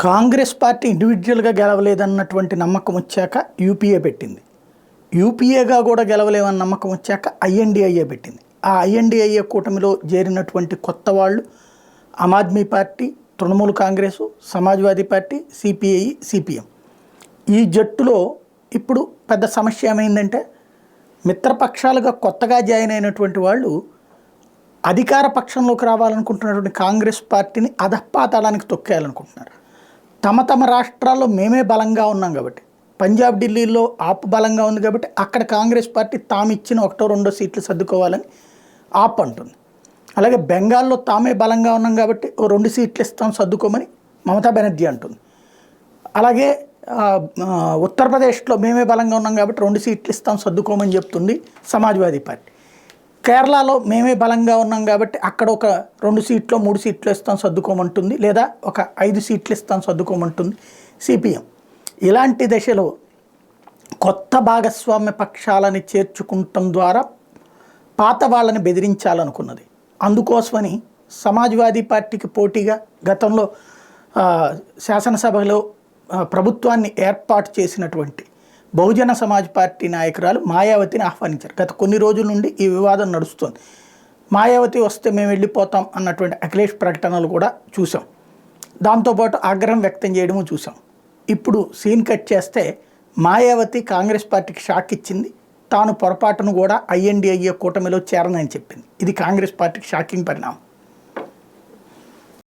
Congress party ఇండివిజువల్గా గెలవలేదన్నటువంటి నమ్మకం వచ్చాక యూపీఏ పెట్టింది. యూపీఏగా కూడా గెలవలేమన్న నమ్మకం వచ్చాక ఐఎన్డిఐఏ పెట్టింది. ఆ ఐఎన్డిఐఏ కూటమిలో చేరినటువంటి కొత్త వాళ్ళు Aam Aadmi party, Trinamool Congress, Samajwadi party, CPI, CPM. ఈ జట్టులో ఇప్పుడు పెద్ద సమస్య ఏమైందంటే మిత్రపక్షాలుగా కొత్తగా జాయిన్ అయినటువంటి వాళ్ళు అధికార పక్షంలోకి రావాలనుకుంటున్నటువంటి కాంగ్రెస్ పార్టీని అధపాతాళానికి తొక్కేయాలనుకుంటున్నారు. తమ రాష్ట్రాల్లో మేమే బలంగా ఉన్నాం కాబట్టి, పంజాబ్, ఢిల్లీలో ఆప్ బలంగా ఉంది కాబట్టి అక్కడ కాంగ్రెస్ పార్టీ తాము ఇచ్చిన 1-2 సీట్లు సర్దుకోవాలని ఆప్ అంటుంది. అలాగే బెంగాల్లో తామే బలంగా ఉన్నాం కాబట్టి 2 సీట్లు ఇస్తాం సర్దుకోమని మమతా బెనర్జీ అంటుంది. అలాగే ఉత్తరప్రదేశ్లో మేమే బలంగా ఉన్నాం కాబట్టి 2 సీట్లు ఇస్తాం సర్దుకోమని చెప్తుంది సమాజ్వాదీ పార్టీ. కేరళలో మేమే బలంగా ఉన్నాం కాబట్టి అక్కడ ఒక 2 సీట్లు 3 సీట్లు ఇస్తాం సర్దుకోమంటుంది, లేదా ఒక 5 సీట్లు ఇస్తాం సర్దుకోమంటుంది సిపిఎం. ఇలాంటి దశలో కొత్త భాగస్వామ్య పక్షాలని చేర్చుకుంటం ద్వారా పాత వాళ్ళని బెదిరించాలనుకున్నది. అందుకోసమని సమాజ్వాదీ పార్టీకి పోటీగా గతంలో శాసనసభలో ప్రభుత్వాన్ని ఏర్పాటు చేసినటువంటి బహుజన సమాజ్ పార్టీ నాయకురాలు మాయావతిని ఆహ్వానించారు. గత కొన్ని రోజుల నుండి ఈ వివాదం నడుస్తుంది. మాయావతి వస్తే మేము వెళ్ళిపోతాం అన్నటువంటి అఖిలేష్ ప్రకటనలు కూడా చూసాం. దాంతోపాటు ఆగ్రహం వ్యక్తం చేయడము చూసాం. ఇప్పుడు సీన్ కట్ చేస్తే మాయావతి కాంగ్రెస్ పార్టీకి షాక్ ఇచ్చింది. తాను పొరపాటును కూడా ఐఎన్డిఐఏ కూటమిలో చేరనని చెప్పింది. ఇది కాంగ్రెస్ పార్టీకి షాకింగ్ పరిణామం.